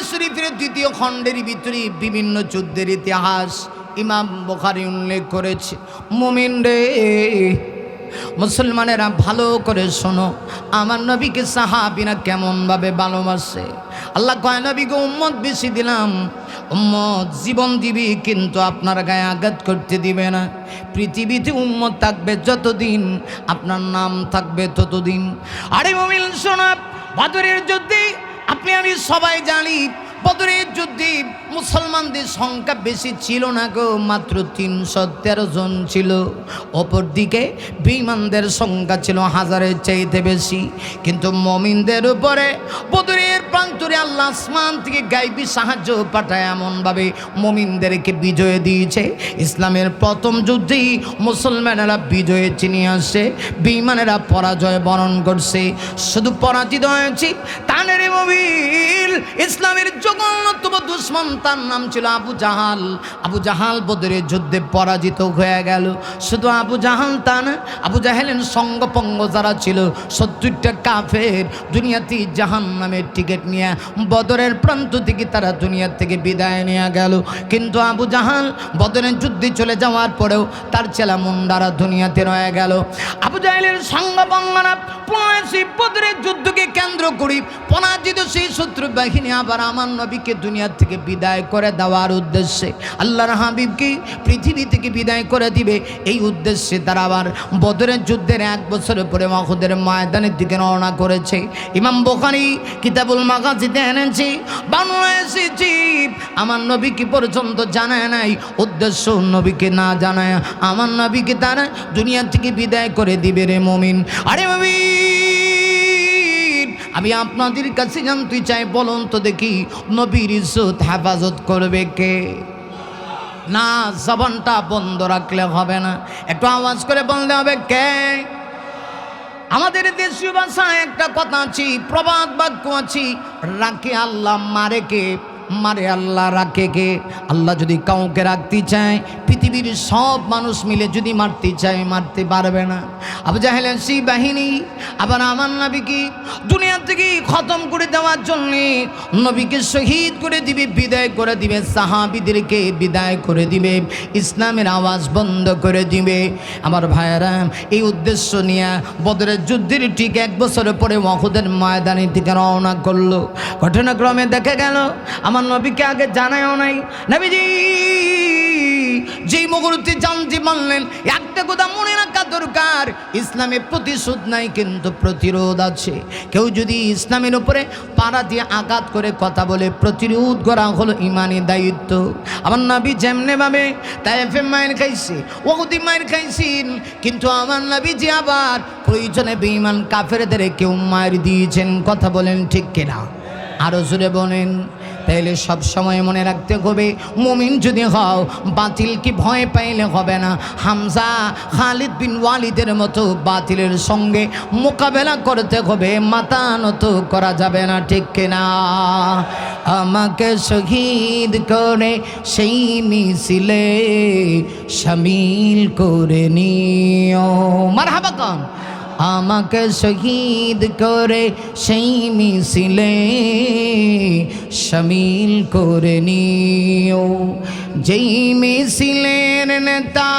শরীফের ২য় খণ্ডের ভিতরে বিভিন্ন যুদ্ধের ইতিহাস ইমাম বুখারী উল্লেখ করেছে। মুমিন রে, মুসলমানেরা ভালো করে শোনো, আমার নবীকে সাহাবীরা কেমনভাবে ভালোবাসে। আল্লাহ কয়, নবীকে উম্মত বেশি দিলাম, উম্মত জীবন দিবি কিন্তু আপনার গায়ে আঘাত করতে দিবে না। পৃথিবীতে উম্মত থাকবে যতদিন, আপনার নাম থাকবে ততদিন। আরে মুমিন শোনো, বদরের যুদ্ধে আপনি আমি সবাই জানি, বদরের যুদ্ধে মুসলমানদের সংখ্যা বেশি ছিল না গো, মাত্র ৩১৩ জন ছিল। অপরদিকে বেঈমানদের সংখ্যা ছিল হাজারের চাইতে বেশি। কিন্তু মুমিনদের উপরে বদরের প্রান্তরে আল্লাহ আসমান থেকে গায়বী সাহায্য পাঠায়, এমনভাবে মুমিনদেরকে বিজয় দিয়েছে। ইসলামের প্রথম যুদ্ধেই মুসলমানেরা বিজয়ে চিনিয়ে আসছে, বেঈমানেরা পরাজয় বরণ করছে। শুধু পরাজিত হয়েছে তা না রে মুমিন, ইসলামের জঘন্যতম দুশমন তার নাম ছিল আবু জাহাল। আবু জাহাল বদরের যুদ্ধে পরাজিত হয়ে গেল। শুধু আবু জাহাল তা না, আবু জাহেলের সঙ্গপঙ্গ যারা ছিল ৭০টা কাফের দুনিয়াতে জাহান্নামের টিকিট নিয়ে বদরের প্রান্ত থেকে তারা দুনিয়া থেকে বিদায় নিয়ে গেল। কিন্তু আবু জাহাল বদরের যুদ্ধে চলে যাওয়ার পরেও তার চেলা মুন্ডারা দুনিয়াতে রয়ে গেল। আবু জাহেলের সঙ্গপঙ্গরা পলাশি বদরের যুদ্ধকে কেন্দ্র করি পরাজিত সেই শত্রু বাহিনী আবার আমার নবীকে দুনিয়া থেকে বিদায় করে দেওয়ার উদ্দেশ্যে, আল্লাহর হাবিবকে পৃথিবী থেকে বিদায় করে দিবে এই উদ্দেশ্যে তারা আবার বদরের যুদ্ধের 1 বছরের পরে উহুদের ময়দানের দিকে রওনা করেছে। ইমাম বুখারী কিতাবুল মাগাজিতে এনেছে, বাংলা এসেছে, আমার নবীকে পর্যন্ত জানায় নাই, উদ্দেশ্য নবীকে না জানায় আমার নবীকে তারা দুনিয়া থেকে বিদায় করে দিবে রে মুমিন। আরে মুমিন, আমি আপনাদের কাছে জানতে চাই, বলুন তো দেখি নবীর ইজ্জত হেফাজত করবে কে? না, জবানটা বন্ধ রাখলে হবে না, একটু আওয়াজ করে বলতে হবে কে? আমাদের দেশীয় ভাষায় একটা কথা আছে, প্রবাদ বাক্য আছে, রাখে আল্লাহ মারে কে? মারে আল্লাহ, রাখে কে? আল্লাহ যদি কাউকে রাখতে চায়, পৃথিবীর সব মানুষ মিলে যদি মারতে চায় মারতে পারবে না। আবু জাহেলের সেই বাহিনী আবার আমার নবীকে দুনিয়া থেকে খতম করে দেওয়ার জন্যে নবীকে শহীদ করে দিবে, বিদায় করে দিবে, সাহাবীদেরকে বিদায় করে দিবে, ইসলামের আওয়াজ বন্ধ করে দিবে। আমার ভাইয়েরা, এই উদ্দেশ্য নিয়ে বদরের যুদ্ধের ঠিক 1 বছর পরে উহুদের ময়দানের দিকে রওনা করলো। ঘটনাক্রমে দেখা গেল আমার নবীকে আগে জানায়ও নাই। নবীজি যেই মুহূর্তে জানতে পারলেন, একটা কথা মনে রাখা দরকার, ইসলামে প্রতিশোধ নাই কিন্তু প্রতিরোধ আছে। কেউ যদি ইসলামের উপরে পাড়া দিয়ে আঘাত করে কথা বলে, প্রতিরোধ করা হলো ইমানি দায়িত্ব। আমার নবী যেমনে ভাবে তায়েফে মায়ের খাইছে, উহুদে মায়ের খাইছেন, কিন্তু আমার নবীজি আবার প্রয়োজনে বেঈমান কাফেরদের কেউ মার দিয়েছেন। কথা বলেন ঠিক কিনা? আরো জোরে বলেন। তাইলে সব সময় মনে রাখতে হবে, মুমিন যদি হও বাতিলকে ভয় পাইলে হবে না। হামজা খালিদ বিন ওয়ালিদের মতো বাতিলের সঙ্গে মোকাবেলা করতে হবে, মাথা নত করা যাবে না, ঠিক কিনা? আমাকে শহীদ করে সেই মিছিলে শামিল করে নিও। মারহাবা কন। আমাকে শহীদ করে সেই মিছিলে শামিল করে নিও। যেই মিছিলের নেতা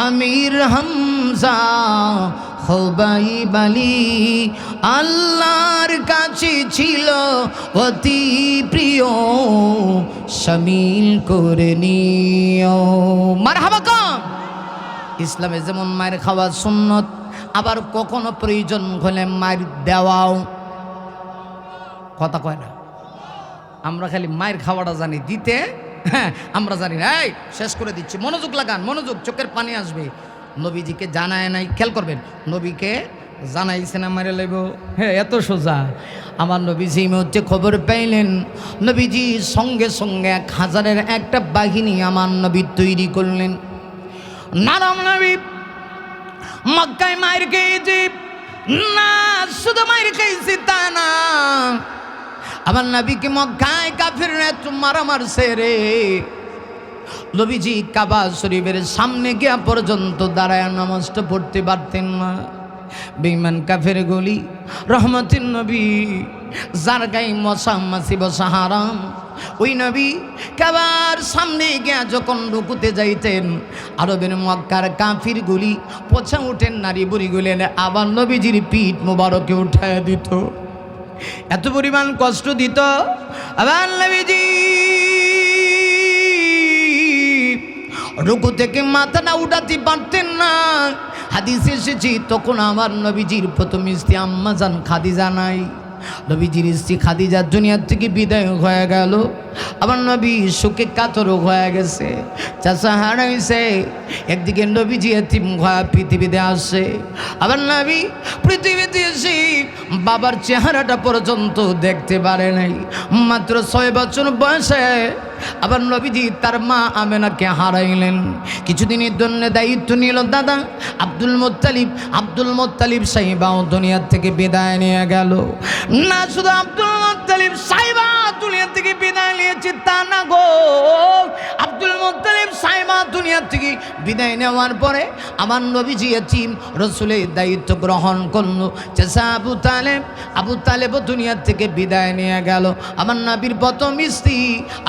আমির হামজা খুবাইব আলী আল্লাহর কাছে ছিল অতি প্রিয়, শামিল করে নিও। মারহাবা কন। ইসলামে যেমন মায়ের খাওয়া সুন্নত, আবার কখনো প্রয়োজন হলে মায়ের দেওয়াও। কথা কয় না, আমরা খালি মায়ের খাওয়াটা জানি দিতে, হ্যাঁ আমরা জানি না। এই শেষ করে দিচ্ছি, মনোযোগ লাগান, মনোযোগ, চোখের পানি আসবে। নবীজিকে জানায় নাই, খেয়াল করবেন, নবীকে জানাইছে না মারে লাইব? হ্যাঁ, এত সোজা। আমার নবীজি হচ্ছে খবর পাইলেন, নবীজি সঙ্গে সঙ্গে 1000-এর একটা বাহিনী আমার নবী তৈরি করলেন। নারাম নবী মক্কায় মায়ের খেয়েছি না, শুধু মায়ের খেয়েছি তা না, আমার নবীকে মক্কায় কাফেররা এত মারা মারছে রে। নবীজি কাবা শরীফের সামনে গিয়া পর্যন্ত দাঁড়ায় নামাজটা পড়তে পারতেন না। বেঈমান কাফের গুলি রহমতের নবী যার গায়ে মশা মাছি বসা হারাম, ওই নবী কাবার সামনে গিয়া যখন রুকুতে যাইতেন, আরবের মক্কার কাফির গুলি পোছা উঠেন, নারী বুড়ি গুলি আবার নবীজির পিঠ মুবারকে উঠায় দিত, এত পরিমাণ কষ্ট দিত। আবার নবীজি রুকু থেকে মাথাটা উঠাতে পারতেন না। হাদিসে এসেছি তখন আমার নবীজির প্রথম স্ত্রী আম্মা জান খাদিজা নাই, নবীজির স্ত্রী খাদিজা দুনিয়ার থেকে বিদায় হয়ে গেল। আমার নবী শোকে কাতর হয়ে গেছে, চাচা হারাইছে, একদিকে নবীজি এতিম হয়ে পৃথিবীতে আসে, আবার নবী পৃথিবীতে এসে বাবার চেহারাটা পর্যন্ত দেখতে পারে নাই। মাত্র 6 বছর বয়সে আবার নবীজি তার মা আমেনাকে হারাইলেন। কিছুদিনের জন্য দায়িত্ব নিল দাদা আব্দুল মুত্তালিব। আব্দুল মুত্তালিব সাইবাও দুনিয়ার থেকে বিদায় নিয়ে গেল। না শুধু আব্দুল মুত্তালিব সাইবা দুনিয়া থেকে বিদায় নিয়েছে তা না গো, আব্দুল মুত্তালিব সাইবা দুনিয়া থেকে বিদায় নেওয়ার পরে আমার নবীজি এতিম, রসুলের দায়িত্ব গ্রহণ করল। চাচা আবু তালেব দুনিয়া থেকে বিদায় নিয়ে গেল। আমার নবীর প্রথম স্ত্রী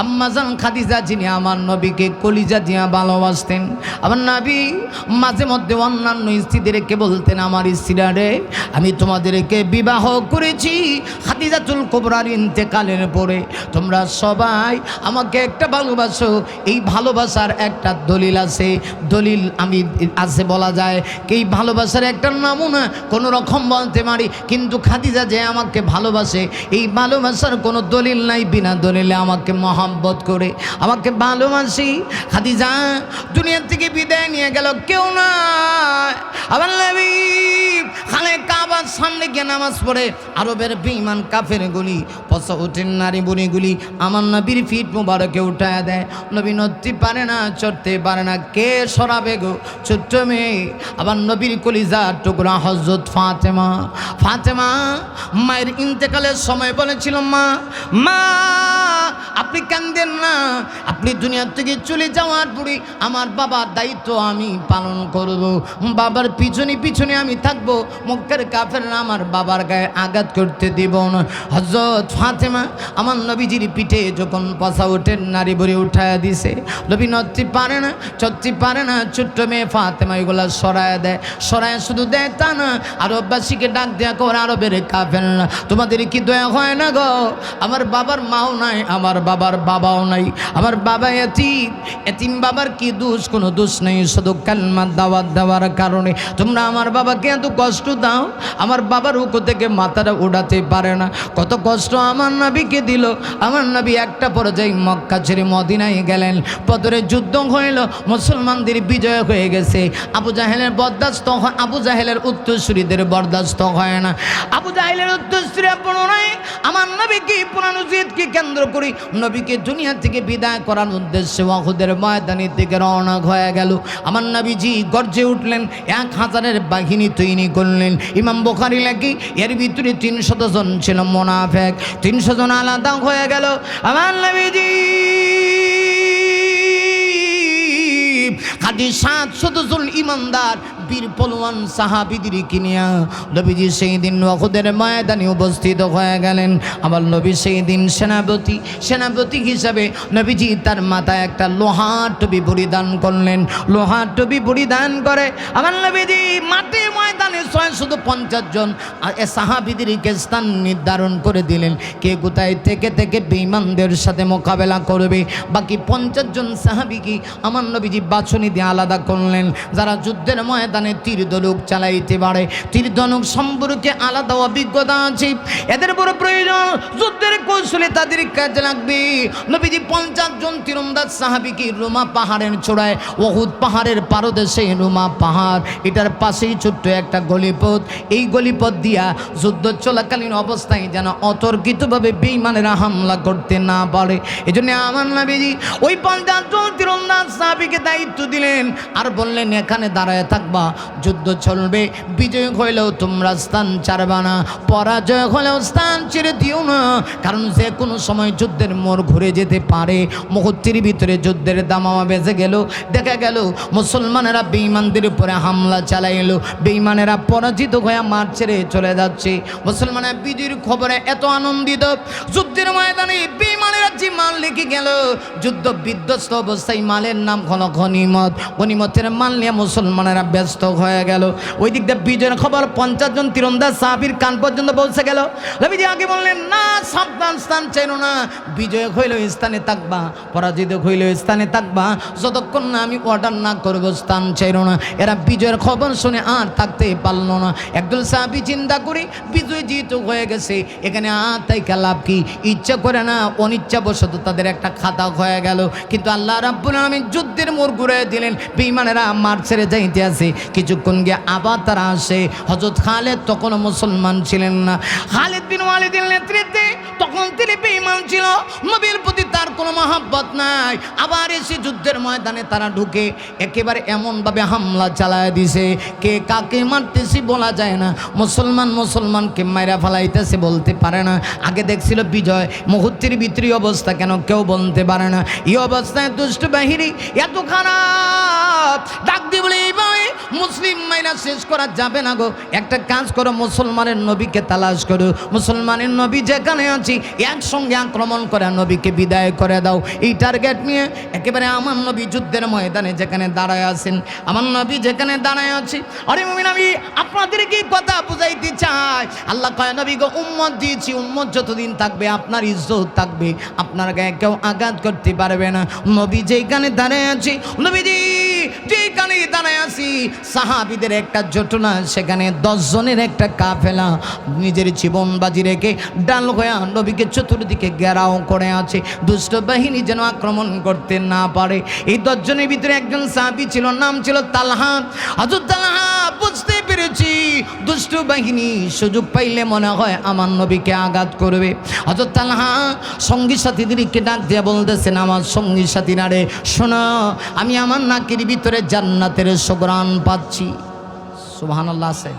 আম্মাজান খাদিজা, যিনি আমার নবীকে কলিজা দিয়া ভালোবাসতেন। আমার নবী মাঝে মধ্যে অন্যান্য স্ত্রীদেরকে বলতেন, আমার স্ত্রীরা রে, আমি তোমাদেরকে বিবাহ করেছি খাদিজাতুল কুবরার ইন্তেকালের পরে, তোমরা সবাই আমাকে একটা ভালোবাসো। এই ভালোবাসার একটা দলিল আছে, দলিল আমি আছে বলা যায়, এই ভালোবাসার একটা নমুনা কোনো রকম বলতে পারি, কিন্তু খাদিজা যে আমাকে ভালোবাসে এই ভালোবাসার কোনো দলিল নাই, বিনা দলিলে আমাকে মহব্বত করে আমাকে ভালোবাসি। খাদিজা দুনিয়া থেকে বিদায় নিয়ে গেল, কেউ না। আবার নবী খালে কাবার সামনে গিয়ে নামাজ পড়ে আরবের বেঈমান কাফের গুলি পশা ওঠেন, নারী বুড়িগুলি আমার নবীর ফিট মুবারকে উঠায় দেয়। নবী নড়তে পারে না, চড়তে পারে না, কে সরাবে গো? ছোট্ট মেয়ে আবার নবীর কলিজার টুকরা হযরত ফাতেমা। ফাতেমা মায়ের ইন্তেকালের সময় বলেছিল, মা মা আপনি কান্দেন না, আপনি দুনিয়া থেকে চলে যাওয়ার পরে আমার বাবার দায়িত্ব আমি পালন করব, বাবার পিছনে পিছনে আমি থাকবো, মক্কার কাফেররা আমার বাবার গায়ে আঘাত করতে দেব না। হযরত ফাতেমা আমার নবীজির পিঠে যখন পশা ওঠেন, নারী বুড়ি উঠায় দিছে, নবী নড়তে পারে না, চড়তে পারে না, ছোট্ট মেয়ে ফাতেমা এগুলা সরায় দেয়। সরায় শুধু দেয় তা না, আরববাসীকে ডাক দেয়া করে, আরবের কাফেররা তোমাদের কি দয়া হয় না গো? আমার বাবার মাও নাই, আমার বাবার বাবাও নাই, আমার বাবা এতিম, এতিম বাবার কি দোষ? কোনো দোষ নেই, শুধু কালমা দাওয়াত দেওয়ার কারণে তোমরা আমার বাবাকে এত কষ্ট দাও। আমার বাবার উকু থেকে মাথাটা উড়াতে পারে না, কত কষ্ট আমার নবীকে দিল। আমার নবী একটা পর্যায়ে মক্কা ছেড়ে মদিনায় গেলেন, বদরের যুদ্ধ হইল, মুসলমানদের বিজয় হয়ে গেছে। আবু জাহেলের বরদাস্ত হয়, আবু জাহেলের উত্তরসূরিদের বরদাস্ত হয় না। আবু জাহেলের উত্তরসূরি পুনরায় আমার নবীকে পুনরুজ্জিতকে কেন্দ্র করে নবীকে দুনিয়া থেকে বিদায় করার উদ্দেশ্যে উহুদের ময়দানের দিকে রওনা হয়ে গেল। আমার নবীজি গর্জে উঠলেন, 1000-এর বাহিনী তৈরি করলেন। ইমাম বুখারী লেখে এর ভিতরে 300 জন ছিল মুনাফিক, 300 জন আলাদা হয়ে গেল। আমার নবীজি খালি 700 জন ইমানদার বীর পলোয়ান সাহাবীদেরকে নিয়ে নবীজি সেই দিন উহুদের ময়দানে উপস্থিত হয়ে গেলেন। আমার নবী সেই দিন সেনাপতি হিসাবে নবীজি তার মাথায় একটা লোহার টুপি পরিধান করলেন। লোহার টুপি পরিধান করে আমার নবীজি মাঠে ময়দানে 650 জন সাহাবীদেরকে স্থান নির্ধারণ করে দিলেন, কে কোথায় থেকে থেকে বেঈমানদের সাথে মোকাবেলা করবে। বাকি 50 জন সাহাবীকে আমার নবীজি বাছনি দিয়ে আলাদা করলেন, যারা যুদ্ধের ময়দানে তীর ধনুক চালাইতে পারে, তীর ধনুক সম্পর্কে আলাদা অভিজ্ঞতা আছে, এদের বড় প্রয়োজন, যুদ্ধের কৌশলে তাদের কাজে লাগবে। নবীজি 50 জন তীরন্দাজ সাহাবীকে রোমা পাহাড়ের চূড়ায়, উহুদ পাহাড়ের পারদেশে রোমা পাহাড়, এটার পাশেই ছোট্ট একটা গলিপথ, এই গলিপথ দিয়া যুদ্ধ চলাকালীন অবস্থায় যেন অতর্কিতভাবে বেঈমানেরা হামলা করতে না পারে। এই জন্য আমার নবীজি ওই 50 জন তীরন্দাজ সাহাবীকে দায়িত্ব দিলেন আর বললেন, এখানে দাঁড়ায় থাকবা, যুদ্ধ চলবে, বিজয় হইলেও তোমরা স্থান ছাড়বা না, পরাজয় হলেও স্থান ছেড়ে দিও না, কারণ যে কোনো সময় যুদ্ধের মোড় ঘুরে যেতে পারে। মুহূর্তের ভিতরে যুদ্ধের দামামা বেজে গেল। দেখা গেল মুসলমানেরা বেঈমানদের উপরে হামলা চালাইল, বেঈমানেরা পরাজিত হয়ে মাঠ ছেড়ে চলে যাচ্ছে। মুসলমানের বিজয়ের খবরে এত আনন্দিত, যুদ্ধের ময়দানে বেঈমানেরা যে মাল লেগে গেল, যুদ্ধ বিধ্বস্ত অবস্থায় মালের নাম হলো গনিমত। গনিমতের মাল নিয়ে মুসলমানেরা ব্যস্ত হয়ে গেল। ওই দিক দিয়ে বিজয়ের খবর 50 জন তীরন্দাজ সাহাবীর কান পর্যন্ত পৌঁছে গেল। নবীজি আগে বললেন, না, সাবধান, স্থান চাইল না, বিজয় হইল স্থানে থাকবা, পরাজিত হইল স্থানে থাকবা, যতক্ষণ না আমি অর্ডার না করব স্থান চাইল না। এরা বিজয়ের খবর শুনে আর থাকতে পারল না। একদল সাহাবী চিন্তা করি বিজয় জিত হয়ে গেছে, এখানে আর তাই লাভ কি, ইচ্ছা করে না অনিচ্ছা বশত তাদের একটা খাতা হয়ে গেল। কিন্তু আল্লাহ রাব্বুল আলামিন যুদ্ধের মোড় ঘুরে দিলেন, বেঈমানেরা মাঠ ছেড়ে যাইতে আছে। কিছুক্ষণ গিয়ে আবার তারা আসে। হযরত খালিদ তখন মুসলমান ছিলেন না। খালিদ বিন ওয়ালিদের নেতৃত্বে তখন তিনি বেঈমান ছিল, নবীর প্রতি তার কোনো মহব্বত নাই। আবার এসে যুদ্ধের ময়দানে তারা ঢুকে একেবারে এমনভাবে হামলা চালায় দিছে, কে কাকে মারতেছি বলা যায় না, মুসলমান মুসলমানকে মাইরা ফেলাইতেছে বলতে পারে না। আগে দেখছিল বিজয়, মুহূর্তের ভিতরে অবস্থা কেন কেউ বলতে পারে না। এই অবস্থায় দুষ্ট বাহিনী এত খারাপ, ডাক দিয়ে বলে এইভাবে মুসলিম মাইনা শেষ করা যাবে না গো, একটা কাজ করো, মুসলমানের নবীকে তালাশ করো, মুসলমানের নবী যেখানে আছি একসঙ্গে আক্রমণ করে নবীকে বিদায় করে দাও। এই টার্গেট নিয়ে একেবারে আমার নবী যুদ্ধের ময়দানে যেখানে দাঁড়ায় আছেন, আমার নবী যেখানে দাঁড়ায় আছে, আরে মুমিন আমি আপনাদের কি কথা বুঝাইতে চাই। আল্লাহ কয়, নবী গো, উম্মত দিয়েছি, উম্মত যতদিন থাকবে আপনার ইজ্জত থাকবে, আপনার গায়ে কেউ আঘাত করতে পারবে না। নবী যেখানে দাঁড়ায় আছে, নবীজি যেখানে দাঁড়ায় আছি, সাহাবীদের একটা জটনা, সেখানে 10 জনের একটা কাফেলা নিজের জীবন বাজি রেখে ডাল হয়ে নবীকে চতুর্দিকে ঘেরাও করে আছে, দুষ্ট বাহিনী যেন আক্রমণ করতে না পারে। এই 10 জনের ভিতরে একজন সাহাবী ছিল, নাম ছিল তালহা। হযরত তালহা বুঝতে পেরেছি দুষ্ট বাহিনী সুযোগ পাইলে মনে হয় আমার নবীকে আঘাত করবে। হযরত তালহা সঙ্গী সাথীদেরকে ডাক দিয়ে বলতেছেন, আমার সঙ্গী সাথীরা রে শোনো, আমি আমার নাকের ভিতরে জান্নাতের সুঘ্রাণ পাচ্ছি। সুবহানাল্লাহ আছে,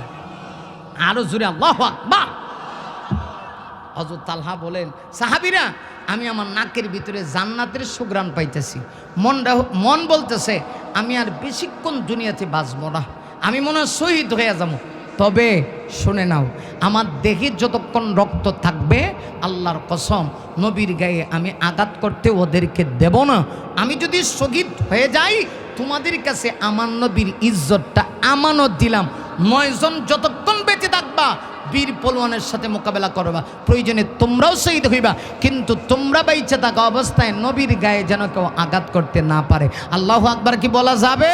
আরো জোরে আল্লাহু আকবার। হযরত তালহা বলেন, সাহাবীরা আমি আমার নাকের ভিতরে জান্নাতের সুঘ্রাণ পাইতেছি। মন বলতেছে আমি আর বেশিক্ষণ দুনিয়াতে বাঁচব না, আমি মনে হয় শহীদ হয়ে যাব। তবে শুনে নাও, আমার দেহে যতক্ষণ রক্ত থাকবে আল্লাহর কসম নবীর গায়ে আমি আঘাত করতে ওদেরকে দেব না। আমি যদি শহীদ হয়ে যাই তোমাদের কাছে আমার নবীর ইজ্জতটা আমানত দিলাম। 9 জন যতক্ষণ বেঁচে থাকবা বীর পলোয়ানের সাথে মোকাবেলা করবা, প্রয়োজনে তোমরাও শহীদ হইবা, কিন্তু তোমরা বাইচে থাকা অবস্থায় নবীর গায়ে যেন কেউ আঘাত করতে না পারে। আল্লাহু আকবার কি বলা যাবে?